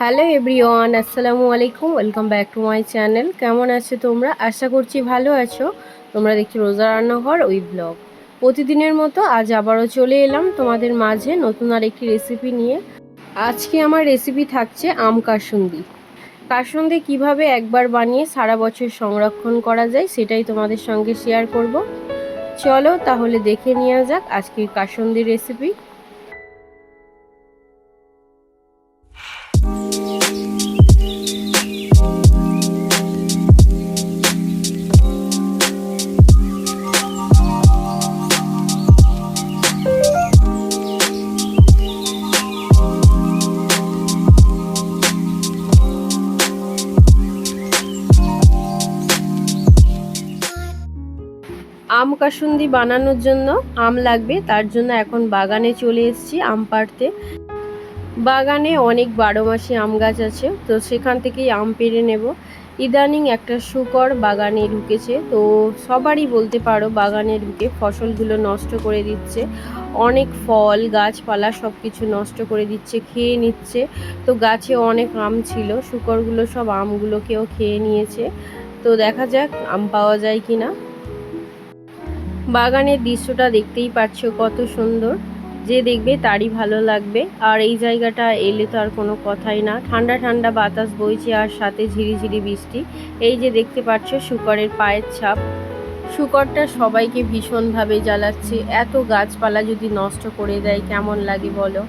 Hello everyone, আসসালামু আলাইকুম। Welcome back to my channel. কেমন আছো তোমরা? আশা করছি ভালো আছো। তোমরা দেখছো রোজা রান্নাঘর ওই ব্লগ। প্রতিদিনের মতো আজ আবারও চলে এলাম তোমাদের মাঝে নতুন আর একটি রেসিপি নিয়ে। আজকে আমার রেসিপি থাকছে আম কাসুন্দি। কাসুন্দি কিভাবে একবার বানিয়ে সারা বছর সংরক্ষণ করা যায় সেটাই তোমাদের সঙ্গে শেয়ার করব। চলো তাহলে দেখে নেওয়া যাক আজকের কাসুন্দির রেসিপি। আম কাসুন্দি বানানোর জন্য আম লাগবে, তার জন্য এখন বাগানে চলে এসেছি আম পাড়তে। বাগানে অনেক 12 মাসি আম গাছ আছে, তো সেখান থেকেই আম পেড়ে নেব। ইদানিং একটা শুকর বাগানে ঢুকেছে, তো সবারই বলতে পারো বাগানে ঢুকে ফসলগুলো নষ্ট করে দিচ্ছে। অনেক ফল গাছপালা সব কিছু নষ্ট করে দিচ্ছে, খেয়ে নিচ্ছে। তো গাছে অনেক আম ছিল, শুকরগুলো সব আমগুলোকেও খেয়ে নিয়েছে। তো দেখা যাক আম পাওয়া যায় কিনা। বাগানের দৃশ্যটা দেখতেই পাচ্ছ কত সুন্দর, যে দেখবে তারই ভালো লাগবে। আর এই জায়গাটা এলে তো আর কোনো কথাই না, ঠান্ডা ঠান্ডা বাতাস বইছে আর সাথে ঝিরিঝিরি বৃষ্টি। এই যে দেখতে পাচ্ছ শুকরের পায়ের ছাপ। শুকরটা সবাইকে ভীষণভাবে জ্বালাচ্ছে। এত গাছপালা যদি নষ্ট করে দেয় কেমন লাগে বলো।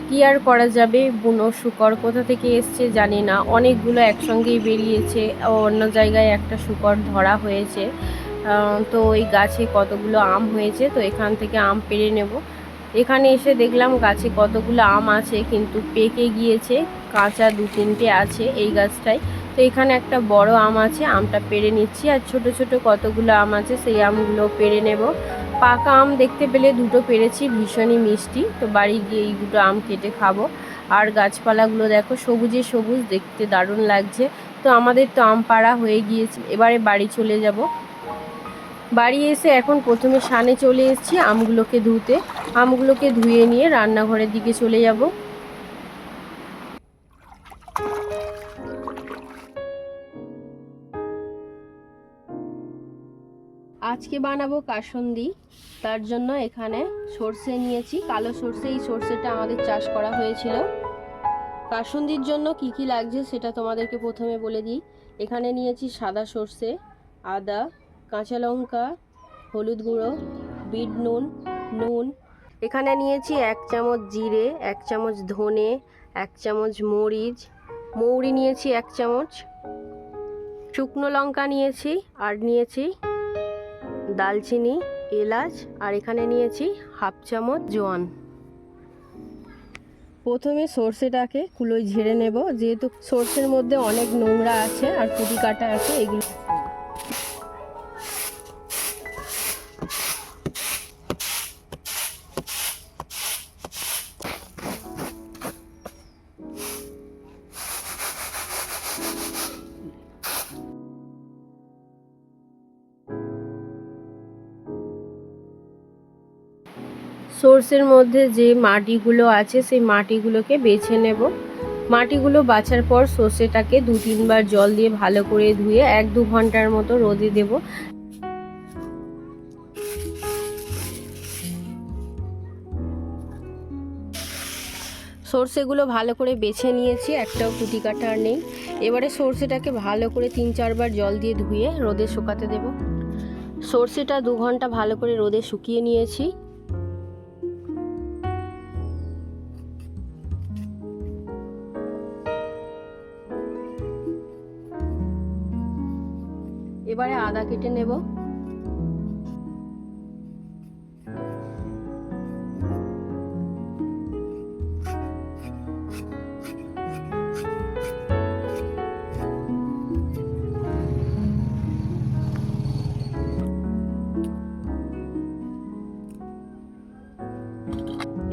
কি আর করা যাবে, বুনো শুকর কোথা থেকে এসছে জানি না, অনেকগুলো একসঙ্গেই বেরিয়েছে। অন্য জায়গায় একটা শুকর ধরা হয়েছে। তো ওই গাছে কতগুলো আম হয়েছে, তো এখান থেকে আম পেড়ে নেব। এখানে এসে দেখলাম গাছে কতগুলো আম আছে কিন্তু পেকে গিয়েছে, কাঁচা 2-3টে আছে এই গাছটায়। তো এখানে একটা বড় আম আছে, আমটা পেড়ে নিচ্ছি। আর ছোট ছোট কতগুলো আম আছে সেই আমগুলো পেড়ে নেব। পাকা আম দেখতে পেলে দুটো পেড়েছি, ভীষণই মিষ্টি। তো বাড়ি গিয়ে এই দুটো আম কেটে খাবো। আর গাছপালাগুলো দেখো সবুজে সবুজ, দেখতে দারুণ লাগছে। তো আমাদের তো আম পাড়া হয়ে গিয়েছে, এবারে বাড়ি চলে যাব। বাড়ি এসে এখন প্রথমে সানে চলে এসেছি আমগুলোকে ধুতে। আমগুলোকে ধুয়ে নিয়ে রান্নাঘরের দিকে চলে যাব। আজকে বানাবো কাসুন্দি, তার জন্য এখানে সর্ষে নিয়েছি, কালো সর্ষে। এই সর্ষেটা আমাদের চাষ করা হয়েছিল। কাসুন্দির জন্য কি কি লাগছে সেটা তোমাদেরকে প্রথমে বলে দিই। এখানে নিয়েছি সাদা সর্ষে, আদা, কাঁচা লঙ্কা, হলুদ গুঁড়ো, বিট নুন, নুন। এখানে নিয়েছি 1 চামচ জিরে, 1 চামচ ধনে, 1 চামচ মরিচ, মৌরি নিয়েছি 1 চামচ, শুকনো লঙ্কা নিয়েছি, আর নিয়েছি দালচিনি, এলাচ, আর এখানে নিয়েছি 1/2 চামচ জোয়ান। প্রথমে সর্ষেটাকে কুলোয় ঝেড়ে নেব, যেহেতু সর্ষের মধ্যে অনেক নোংরা আছে আর কুটি কাটা আছে, এগুলো। সর্ষের মধ্যে যে মাটিগুলো আছে সেই মাটিগুলোকে বেছে নেব। মাটিগুলো বাছার পর সর্ষেটাকে 2-3 বার জল দিয়ে ভালো করে ধুয়ে 1-2 ঘন্টার মতো রোদে দেব। সর্ষেগুলো ভালো করে বেছে নিয়েছি, একটাও কুটি কাটা আর নেই। এবারে সর্ষেটাকে ভালো করে 3-4 বার জল দিয়ে ধুয়ে রোদে শুকাতে দেব। সর্ষেটা 2 ঘন্টা ভালো করে রোদে শুকিয়ে নিয়েছি। এবারে আদা কেটে নেব।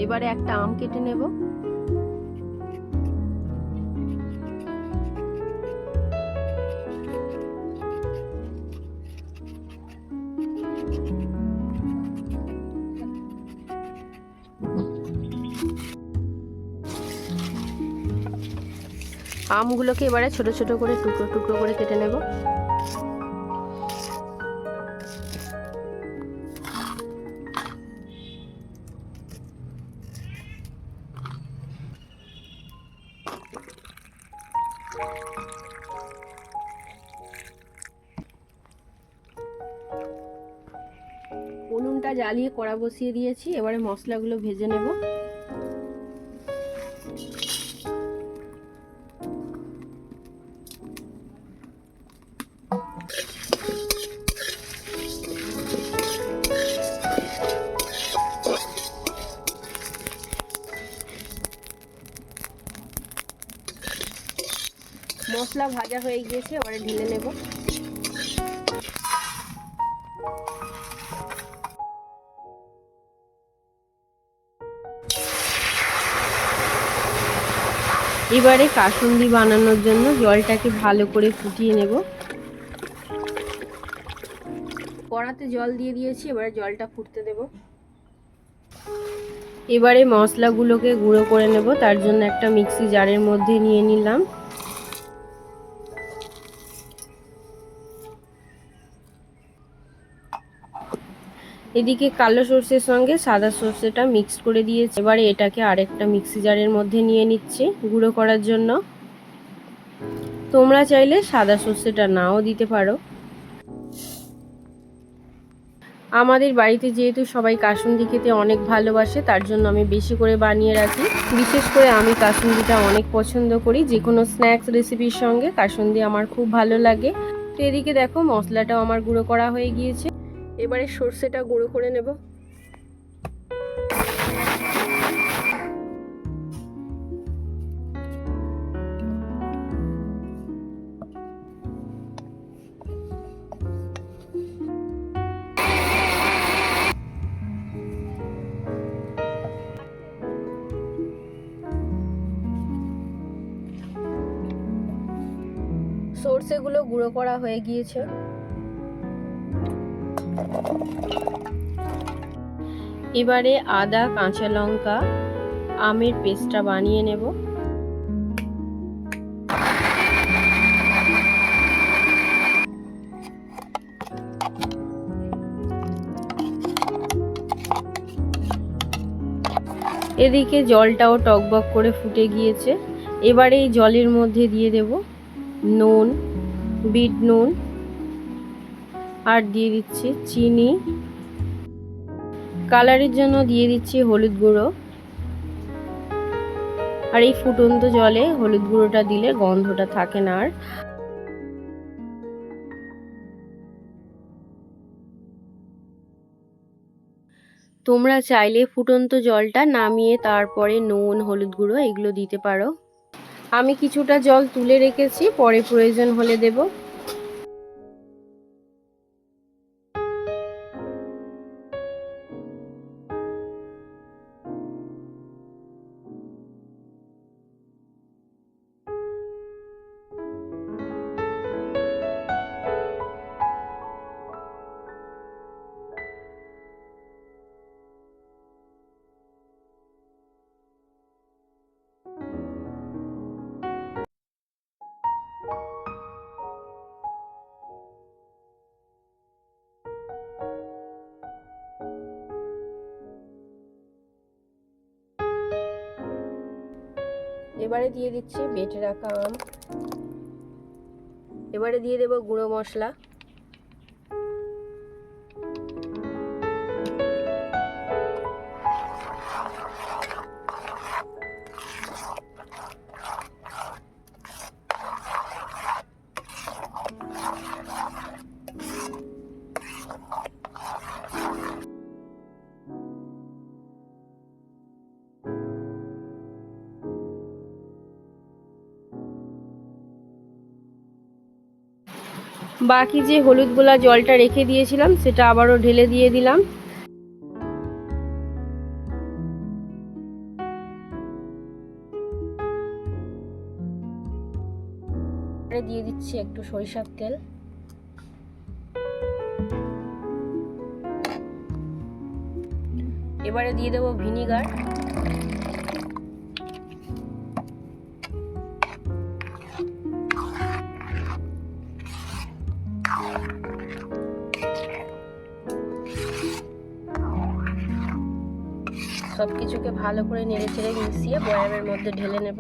এবারে একটা আম কেটে নেব। আমগুলোকে এবারে ছোট ছোট করে টুকরো টুকরো করে কেটে নেব। উনুনটা জ্বালিয়ে কড়া বসিয়ে দিয়েছি, এবারে মশলাগুলো ভেজে নেব। মশলা ভাজা হয়ে গিয়েছে, এবারে ঢেলে নেব। এবারে কাসুন্দি বানানোর জন্য জলটাকে ভালো করে ফুটিয়ে নেব। কড়াতে জল দিয়ে দিয়েছি, এবারে জলটা ফুটতে দেব। এবারে মশলাগুলোকে গুঁড়ো করে নেব, তার জন্য একটা মিক্সি জারের মধ্যে নিয়ে নিলাম। এদিকে কালো সর্ষের সঙ্গে সাদা সর্ষেটা মিক্স করে দিয়েছি, এবারে এটাকে আরেকটা মিক্সি জারের মধ্যে নিয়ে নিচ্ছি গুঁড়ো করার জন্য। তোমরা চাইলে সাদা সর্ষেটা নাও দিতে পারো। আমাদের বাড়িতে যেহেতু সবাই কাসুন্দি খেতে অনেক ভালোবাসে, তার জন্য আমি বেশি করে বানিয়ে রাখি। বিশেষ করে আমি কাসুন্দিটা অনেক পছন্দ করি, যে কোনো স্ন্যাক্স রেসিপির সঙ্গে কাসুন্দি আমার খুব ভালো লাগে। তো এদিকে দেখো মশলাটাও আমার গুঁড়ো করা হয়ে গিয়েছে, এবারে সর্ষেটা গুঁড়ো করে নেব। সর্ষেগুলো গুঁড়ো করা হয়ে গিয়েছে, এবারে আদা কাঁচা লঙ্কা আমের পেস্টটা বানিয়ে নেব। এদিকে জলটাও টকবক করে ফুটে গিয়েছে, এবারে এই জলের মধ্যে দিয়ে দেব নুন, বিট নুন, আর দিয়ে দিচ্ছি চিনি, কালারের জন্য দিয়ে দিচ্ছি হলুদ গুঁড়ো। আর এই ফুটন্ত জলে হলুদ গুঁড়োটা দিলে গন্ধটা থাকে না আর। তোমরা চাইলে ফুটন্ত জলটা নামিয়ে তারপরে নুন, হলুদ গুঁড়ো এগুলো দিতে পারো। আমি কিছুটা জল তুলে রেখেছি, পরে প্রয়োজন হলে দেব। এবারে দিয়ে দিচ্ছি বেটে রাখা আম, এবারে দিয়ে দেব গুঁড়ো মশলা, বাকি যে হলুদ গোলা জলটা রেখে দিয়েছিলাম সেটা আবারও ঢেলে দিয়ে দিলাম। দিয়ে দিচ্ছি একটু সরিষার তেল, এবারে দিয়ে দেবো ভিনিগার, সব কিছুকে ভালো করে নেড়ে চেড়ে মিশিয়ে বয়ামের মধ্যে ঢেলে নেব।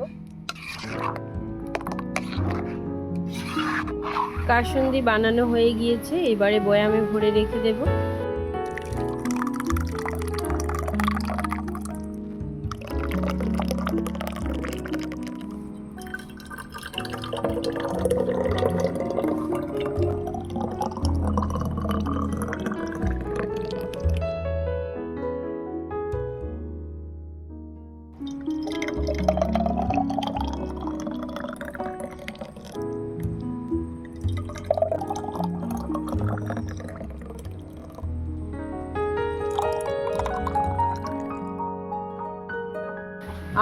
কাসুন্দি বানানো হয়ে গিয়েছে, এবারে বয়ামে ভরে রেখে দেব।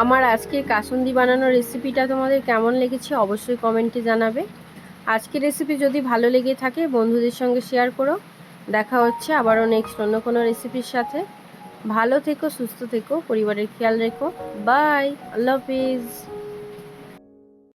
আমার আজকের কাসুন্দি বানানোর রেসিপিটা তোমাদের কেমন লেগেছে অবশ্যই কমেন্টে জানাবে। আজকের রেসিপি যদি ভালো লেগে থাকে বন্ধুদের সঙ্গে শেয়ার করো। দেখা হচ্ছে আবারও নেক্সট অন্য কোনো রেসিপির সাথে। ভালো থেকো, সুস্থ থেকো, পরিবারের খেয়াল রেখো। বাই, আল্লাহ হাফিজ।